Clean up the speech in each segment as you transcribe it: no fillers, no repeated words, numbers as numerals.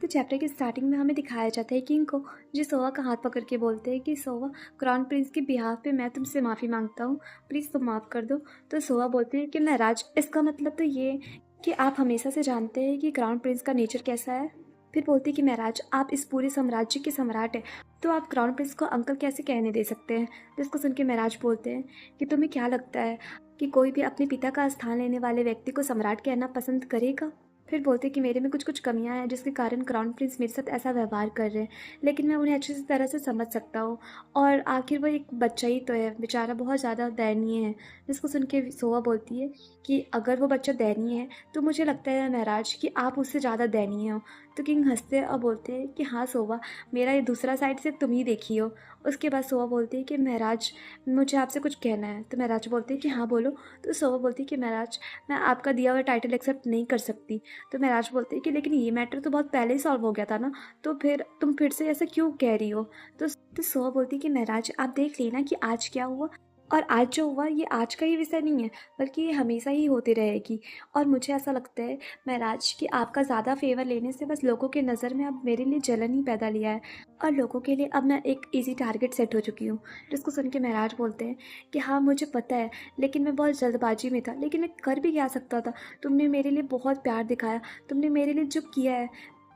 तो चैप्टर की स्टार्टिंग में हमें दिखाया जाता है किंग को, जो सोवा का हाथ पकड़ के बोलते हैं कि सोवा, क्राउन प्रिंस के बिहाफ पे मैं तुमसे माफ़ी मांगता हूँ, प्लीज़ तुम माफ़ कर दो। तो सोवा बोलती है कि महराज, इसका मतलब तो ये कि आप हमेशा से जानते हैं कि क्राउन प्रिंस का नेचर कैसा है। फिर बोलती है कि महराज, आप इस पूरे साम्राज्य के सम्राट हैं, तो आप क्राउन प्रिंस को अंकल कैसे कहने दे सकते हैं। जिसको सुन के महराज बोलते हैं कि तुम्हें क्या लगता है कि कोई भी अपने पिता का स्थान लेने वाले व्यक्ति को सम्राट कहना पसंद करेगा। फिर बोलते कि मेरे में कुछ कुछ कमियां हैं जिसके कारण क्राउन प्रिंस मेरे साथ ऐसा व्यवहार कर रहे हैं, लेकिन मैं उन्हें अच्छी तरह से समझ सकता हूँ। और आखिर वो एक बच्चा ही तो है, बेचारा बहुत ज़्यादा दयनीय है। जिसको सुन के सोवा बोलती है कि अगर वो बच्चा दयनीय है तो मुझे लगता है महराज कि आप उससे ज़्यादा दयनीय हो। तो किंग हंसते और बोलते हैं कि हाँ सोवा, मेरा ये दूसरा साइड से तुम ही देखी हो। उसके बाद सोवा बोलती है कि महराज, मुझे आपसे कुछ कहना है। तो महराज बोलते हैं कि हाँ बोलो। तो सोवा बोलती है कि महराज, मैं आपका दिया हुआ टाइटल एक्सेप्ट नहीं कर सकती। तो महराज बोलते हैं कि लेकिन ये मैटर तो बहुत पहले ही सॉल्व हो गया था ना, तो फिर तुम फिर से ऐसा क्यों कह रही हो। तो सोवा बोलती है कि महराज, आप देख लेना कि आज क्या हुआ, और आज जो हुआ ये आज का ही विषय नहीं है, बल्कि ये हमेशा ही होती रहेगी। और मुझे ऐसा लगता है महराज कि आपका ज़्यादा फेवर लेने से बस लोगों के नज़र में अब मेरे लिए जलन ही पैदा लिया है, और लोगों के लिए अब मैं एक इजी टारगेट सेट हो चुकी हूँ। जिसको सुन के महराज बोलते हैं कि हाँ मुझे पता है, लेकिन मैं बहुत जल्दबाजी में था, लेकिन मैं कर भी क्या सकता था। तुमने मेरे लिए बहुत प्यार दिखाया, तुमने मेरे लिए जो किया है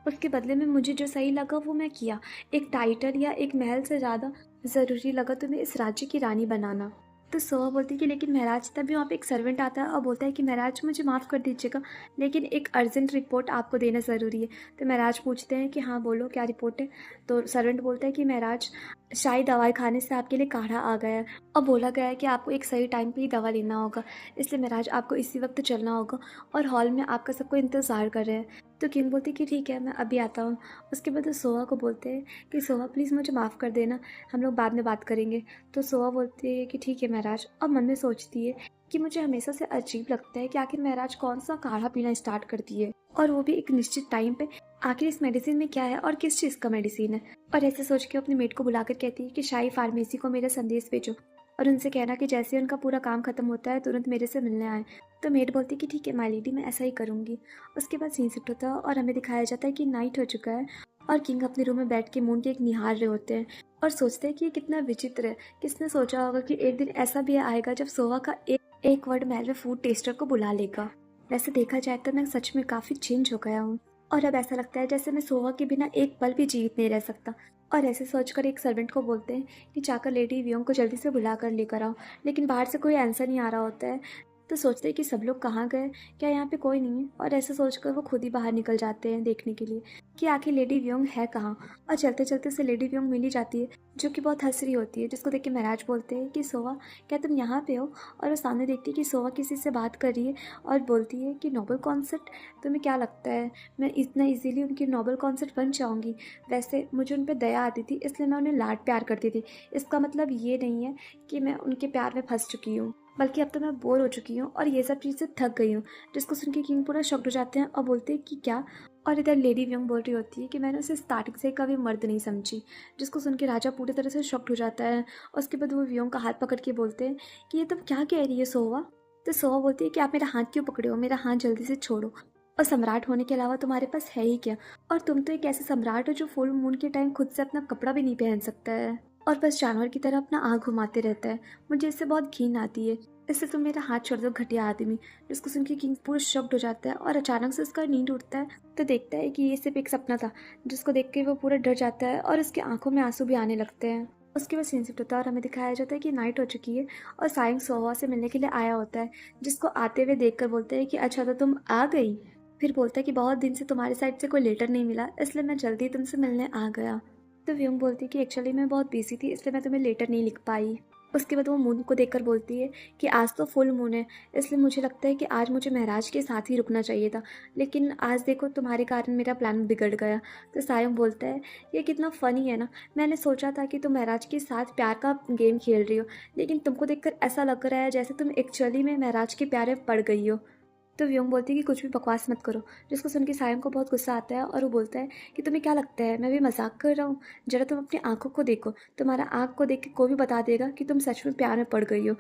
उसके बदले में मुझे जो सही लगा वो मैं किया। एक टाइटल या एक महल से ज़्यादा ज़रूरी लगा तुम्हें इस राज्य की रानी बनाना। तो सोहा बोलती है कि लेकिन महराज, तभी वहाँ पे एक सर्वेंट आता है और बोलता है कि महराज मुझे माफ़ कर दीजिएगा, लेकिन एक अर्जेंट रिपोर्ट आपको देना ज़रूरी है। तो महराज पूछते हैं कि हाँ बोलो, क्या रिपोर्ट है। तो सर्वेंट बोलता है कि महराज, शाही दवाई खाने से आपके लिए काढ़ा आ गया है, और बोला गया है कि आपको एक सही टाइम पे ही दवा लेना होगा, इसलिए महराज आपको इसी वक्त चलना होगा, और हॉल में आपका सबको इंतज़ार कर रहे हैं। तो किंग बोलती है कि ठीक है, मैं अभी आता हूँ। उसके बाद वो सोहा को बोलते हैं कि सोहा प्लीज़ मुझे माफ़ कर देना, हम लोग बाद में बात करेंगे। तो सोहा बोलती है कि ठीक है महराज, और मन में सोचती है कि मुझे हमेशा से अजीब लगता है कि आखिर महराज कौन सा काढ़ा पीना स्टार्ट करती है, और वो भी एक निश्चित टाइम पे। आखिर इस मेडिसिन में क्या है और किस चीज़ का मेडिसिन है। और ऐसे सोच के अपने मेट को बुलाकर कहती है कि शाही फार्मेसी को मेरा संदेश भेजो, और उनसे कहना कि जैसे उनका पूरा काम खत्म होता है तुरंत मेरे से मिलने आए। तो मेट बोलती है कि ठीक है माय लेडी, मैं ऐसा ही करूँगी। उसके बाद सीन शिफ्ट होता है और हमें दिखाया जाता है कि नाइट हो चुका है, और किंग अपने रूम में बैठ के मून के एक निहार रहे होते हैं, और सोचते हैं कि ये कितना विचित्र है। किसने सोचा होगा कि एक दिन ऐसा भी आएगा जब सोवा का एक वर्ड महल में फूड टेस्टर को बुला लेगा। वैसे देखा जाए तो मैं सच में काफ़ी चेंज हो गया हूँ, और अब ऐसा लगता है जैसे मैं सोवा के बिना एक पल भी जीवित नहीं रह सकता। और ऐसे सोचकर एक सर्वेंट को बोलते हैं कि जाकर लेडी वियोंग को जल्दी से बुला कर लेकर आओ, लेकिन बाहर से कोई आंसर नहीं आ रहा होता है। तो सोचते हैं कि सब लोग कहाँ गए, क्या यहाँ पे कोई नहीं है। और ऐसे सोचकर वो खुद ही बाहर निकल जाते हैं देखने के लिए कि आखिर लेडी वियोंग है कहाँ। और चलते चलते से लेडी वियोंग मिल ही जाती है, जो कि बहुत हंस रही होती है। जिसको देख के महाराज बोलते हैं कि सोवा, क्या तुम यहाँ पे हो। और वो सामने देखती है कि सोवा किसी से बात कर रही है, और बोलती है कि नोबल कॉन्सेप्ट, तुम्हें क्या लगता है मैं इतना इजीली उनकी नोबल कॉन्सेप्ट बन जाऊँगी। वैसे मुझे उन पर दया आती थी, इसलिए मैं उन्हें लाड प्यार करती थी। इसका मतलब ये नहीं है कि मैं उनके प्यार में फंस चुकी हूँ, बल्कि अब तो मैं बोर हो चुकी हूँ और ये सब चीज़ें थक गई हूँ। जिसको सुन के किंग पूरा शॉक्ड हो जाते हैं और बोलते हैं कि क्या। और इधर लेडी व्यंग बोल रही होती है कि मैंने उसे स्टार्टिंग से कभी मर्द नहीं समझी। जिसको सुन के राजा पूरी तरह से शॉक्ड हो जाता है। और उसके बाद वो व्यंग का हाथ पकड़ के बोलते हैं कि ये तुम क्या कह रही है सोवा। तो सोवा बोलती है कि आप मेरा हाथ क्यों पकड़े हो, मेरा हाथ जल्दी से छोड़ो। और सम्राट होने के अलावा तुम्हारे पास है ही क्या। और तुम तो एक ऐसे सम्राट हो जो फुल मून के टाइम खुद से अपना कपड़ा भी नहीं पहन सकता है, और बस जानवर की तरह अपना आँख घुमाते रहता है। मुझे इससे बहुत घिन आती है, इससे तुम मेरा हाथ छोड़ दो घटिया आदमी। जिसको सुन के किंग पूरा शॉक्ड हो जाता है, और अचानक से उसका नींद उठता है तो देखता है कि ये सिर्फ एक सपना था। जिसको देख के वो पूरा डर जाता है और उसकी आंखों में आंसू भी आने लगते हैं। उसके बाद सीन शिफ्ट होता है और हमें दिखाया जाता है कि नाइट हो चुकी है, और साइंग सोवा से मिलने के लिए आया होता है। जिसको आते हुए देखकर बोलते हैं कि अच्छा तो तुम आ गई। फिर बोलता है कि बहुत दिन से तुम्हारी साइड से कोई लेटर नहीं मिला, इसलिए मैं जल्दी तुमसे मिलने आ गया। तो व्योम बोलती है कि एक्चुअली मैं बहुत बिजी थी, इसलिए मैं तुम्हें लेटर नहीं लिख पाई। उसके बाद वो मून को देखकर बोलती है कि आज तो फुल मून है, इसलिए मुझे लगता है कि आज मुझे महराज के साथ ही रुकना चाहिए था, लेकिन आज देखो तुम्हारे कारण मेरा प्लान बिगड़ गया। तो सायंग बोलता है ये कितना फ़नी है ना, मैंने सोचा था कि तुम महराज के साथ प्यार का गेम खेल रही हो, लेकिन तुमको देखकर ऐसा लग रहा है जैसे तुम एक्चुअली में महराज के प्यार में पड़ गई हो। तो व्योम बोलती है कि कुछ भी बकवास मत करो। जिसको सुन के सायंग को बहुत गुस्सा आता है और वो बोलता है कि तुम्हें क्या लगता है मैं भी मजाक कर रहा हूँ। जरा तुम अपनी आंखों को देखो, तुम्हारा आंख को देख के कोई भी बता देगा कि तुम सच में प्यार में पड़ गई हो।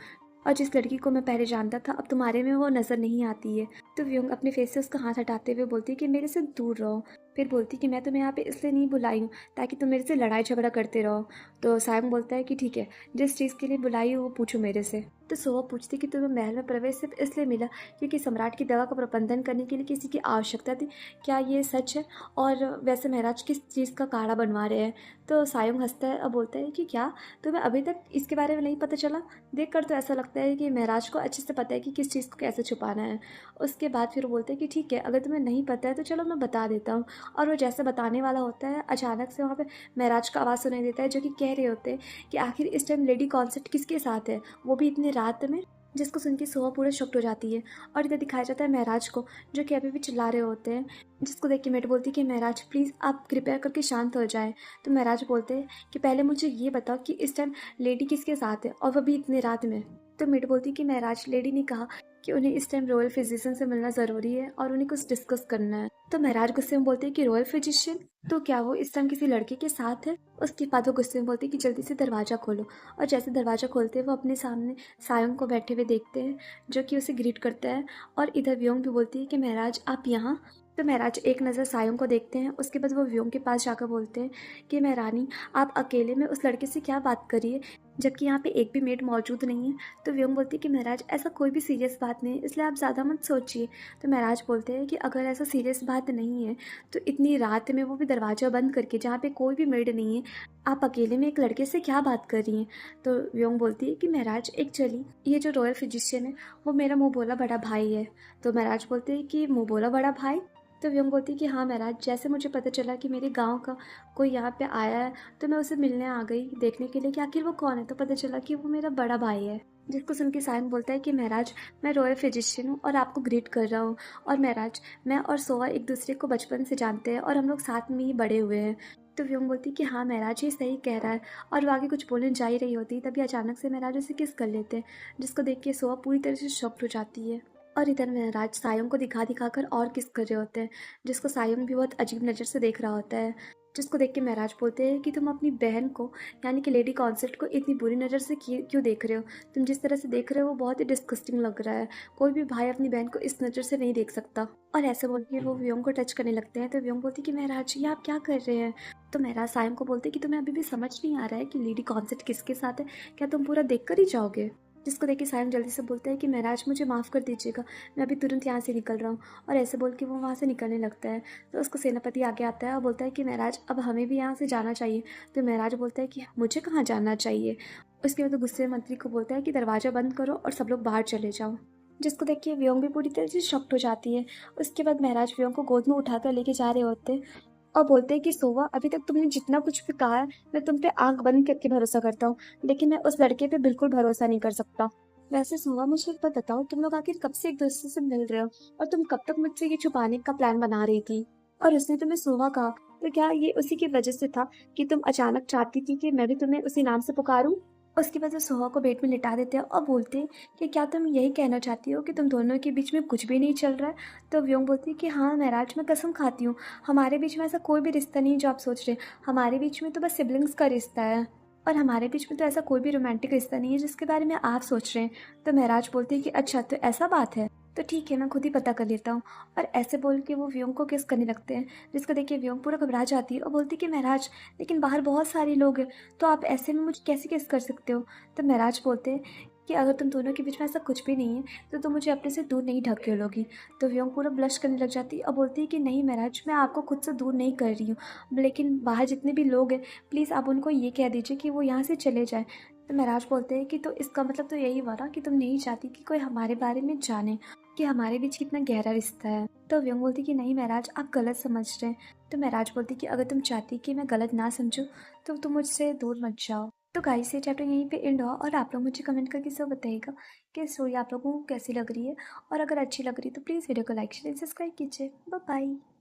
और जिस लड़की को मैं पहले जानता था अब तुम्हारे में वो नज़र नहीं आती है। तो व्योम अपने फेस से उसका हाथ हटाते हुए बोलती है कि मेरे से दूर रहो। फिर बोलती कि मैं तुम्हें यहाँ पे इसलिए नहीं बुलाई हूँ ताकि तुम मेरे से लड़ाई झगड़ा करते रहो। तो सायंग बोलता है कि ठीक है, जिस चीज़ के लिए बुलाई हो वो पूछो मेरे से। तो सोहा पूछती कि तुम्हें महल में प्रवेश सिर्फ इसलिए मिला क्योंकि सम्राट की दवा का प्रबंधन करने के लिए किसी की आवश्यकता थी, क्या ये सच है? और वैसे महाराज किस चीज़ का काढ़ा बनवा रहे हैं? तो सायंग हंसता है और बोलता है कि क्या तुम्हें अभी तक इसके बारे में नहीं पता चला? देख कर तो ऐसा लगता है कि महाराज को अच्छे से पता है कि किस चीज़ को कैसे छुपाना है। उसके बाद फिर वो बोलते हैं कि ठीक है, अगर तुम्हें नहीं पता है तो चलो मैं बता देता हूँ। और वो जैसे बताने वाला होता है, अचानक से वहाँ पे महराज का आवाज़ सुनाई देता है, जो कि कह रहे होते हैं कि आखिर इस टाइम लेडी कॉन्सेप्ट किसके साथ है, वो भी इतनी रात में। जिसको सुन के सोहा पूरा शॉक्ड हो जाती है। और इधर दिखाया जाता है महराज को, जो कि अभी भी चिल्ला रहे होते हैं। जिसको देख के मेट बोलती है कि महराज प्लीज़ आप कृपया करके शांत हो जाएं। तो महराज बोलते हैं कि पहले मुझे ये बताओ कि इस टाइम लेडी किसके साथ है और वह भी इतनी रात में। तो मेट बोलती है कि महराज, लेडी ने कहा कि उन्हें इस टाइम रॉयल फिजिशियन से मिलना ज़रूरी है और उन्हें कुछ डिस्कस करना है। तो महराज गुस्से में बोलते हैं कि रॉयल फिजिशियन, तो क्या वो इस टाइम किसी लड़के के साथ है? उसके बाद वो गुस्से में बोलती है कि जल्दी से दरवाज़ा खोलो। और जैसे दरवाज़ा खोलते हैं वो अपने सामने सायंग को बैठे हुए देखते हैं, जो कि उसे ग्रीट करता है। और इधर व्योम भी बोलती है कि महराज आप यहाँ। तो महराज एक नज़र सायंग को देखते हैं, उसके बाद वो व्योम के पास जाकर बोलते हैं कि महारानी, आप अकेले में उस लड़के से क्या बात करिए, जबकि यहाँ पे एक भी मेड मौजूद नहीं है। तो व्योम बोलती है कि महाराज ऐसा कोई भी सीरियस बात नहीं है, इसलिए आप ज़्यादा मत सोचिए। तो महाराज बोलते हैं कि अगर ऐसा सीरियस बात नहीं है तो इतनी रात में, वो भी दरवाज़ा बंद करके, जहाँ पे कोई भी मेड नहीं है, आप अकेले में एक लड़के से क्या बात कर रही हैं? तो व्योम बोलती है कि महाराज एक्चुअली ये जो रॉयल फिजिशियन है वो मेरा मुँह बोला बड़ा भाई है। तो महाराज बोलते हैं कि मुँह बोला बड़ा भाई? तो व्योम बोलती है कि हाँ महाराज, जैसे मुझे पता चला कि मेरे गांव का कोई यहाँ पे आया है तो मैं उसे मिलने आ गई, देखने के लिए कि आखिर वो कौन है। तो पता चला कि वो मेरा बड़ा भाई है। जिसको सुन के सायंग बोलता है कि महाराज, मैं रॉयल फिजिशियन हूँ और आपको ग्रीट कर रहा हूँ। और महाराज, मैं और सोहा एक दूसरे को बचपन से जानते हैं और हम लोग साथ में ही बड़े हुए हैं। तो व्योम बोलती है कि हाँ महाराज, ये सही कह रहा है। और वो आगे कुछ बोलने जा ही रही होती तभी अचानक से महाराज उसे किस कर लेते हैं, जिसको देख के सोहा पूरी तरह से शॉक्ड हो जाती है। और इधर महराज सायंग को दिखा दिखा कर और किस कर रहे होते हैं, जिसको सायंग भी बहुत अजीब नज़र से देख रहा होता है। जिसको देख के महराज बोलते हैं कि तुम अपनी बहन को, यानी कि लेडी कॉन्सेप्ट को, इतनी बुरी नज़र से क्यों देख रहे हो? तुम जिस तरह से देख रहे हो वो बहुत ही डिस्गस्टिंग लग रहा है। कोई भी भाई अपनी बहन को इस नज़र से नहीं देख सकता। और ऐसे बोल के वो व्योम को टच करने लगते हैं। तो व्योम बोलती है कि महराज ये आप क्या कर रहे हैं? तो महराज सायंग को बोलते हैं कि तुम्हें अभी भी समझ नहीं आ रहा है कि लेडी कॉन्सेप्ट किसके साथ है? क्या तुम पूरा देख कर ही जाओगे? जिसको देख के सायंग जल्दी से बोलता है कि महराज मुझे माफ़ कर दीजिएगा, मैं अभी तुरंत यहाँ से निकल रहा हूँ। और ऐसे बोल के वो वहाँ से निकलने लगता है। तो उसको सेनापति आगे आता है और बोलता है कि महराज, अब हमें भी यहाँ से जाना चाहिए। तो महराज बोलता है कि मुझे कहाँ जाना चाहिए? उसके बाद तो गुस्से में मंत्री को बोलता है कि दरवाज़ा बंद करो और सब लोग बाहर चले जाओ। जिसको देख के व्योम भी पूरी तरह से शॉक्ड हो जाती है। उसके बाद महराज व्योम को गोद में उठाकर लेके जा रहे होते हैं और बोलते हैं कि सोवा, अभी तक तुमने जितना कुछ भी कहा है मैं तुम पे आंख बंद करके भरोसा करता हूँ, लेकिन मैं उस लड़के पे बिल्कुल भरोसा नहीं कर सकता। वैसे सोवा, मुझे एक बात बताओ, तुम लोग आखिर कब से एक दूसरे से मिल रहे हो और तुम कब तक मुझसे ये छुपाने का प्लान बना रही थी? और उसने तुम्हें सोवा कहा, तो क्या ये उसी की वजह से था कि तुम अचानक चाहती थी कि मैं भी तुम्हें उसी नाम से पुकारूं? उसके बाद वो सोहा को बेड में लिटा देते हैं और बोलते हैं कि क्या तुम यही कहना चाहती हो कि तुम दोनों के बीच में कुछ भी नहीं चल रहा है? तो व्योम बोलती है कि हाँ महराज, मैं कसम खाती हूँ, हमारे बीच में ऐसा कोई भी रिश्ता नहीं जो आप सोच रहे हैं। हमारे बीच में तो बस सिबलिंग्स का रिश्ता है और हमारे बीच में तो ऐसा कोई भी रोमांटिक रिश्ता नहीं है जिसके बारे में आप सोच रहे हैं। तो महराज बोलते हैं कि अच्छा, तो ऐसा बात है, तो ठीक है, मैं खुद ही पता कर लेता हूँ। और ऐसे बोल के वो व्योम को किस करने लगते हैं, जिसको देख के व्योम पूरा घबरा जाती है और बोलती है कि महराज, लेकिन बाहर बहुत सारे लोग हैं, तो आप ऐसे में मुझे कैसे किस कर सकते हो? तो महराज बोलते हैं कि अगर तुम दोनों के बीच में ऐसा कुछ भी नहीं है तो तुम मुझे अपने से दूर नहीं ढकेलोगी। तो व्योम पूरा ब्लश करने लग जाती है और बोलती है कि नहीं महराज, मैं आपको खुद से दूर नहीं कर रही हूँ, लेकिन बाहर जितने भी लोग हैं प्लीज़ आप उनको ये कह दीजिए कि वो यहाँ से चले जाएं। तो महराज बोलते हैं कि तो इसका मतलब तो यही हुआ ना कि तुम नहीं चाहती कि कोई हमारे बारे में जाने कि हमारे बीच कितना गहरा रिश्ता है। तो व्योम बोलती कि नहीं महराज, आप गलत समझ रहे हैं। तो महराज बोलती कि अगर तुम चाहती कि मैं गलत ना समझूं तो तुम मुझसे दूर मत जाओ। तो गाइस, ये चैप्टर यहीं पे एंड हुआ और आप लोग मुझे कमेंट करके सब बताइएगा कि स्टोरी आप लोगों को कैसी लग रही है। और अगर अच्छी लग रही है तो प्लीज़ वीडियो को लाइक शेयर सब्सक्राइब कीजिए। Bye bye.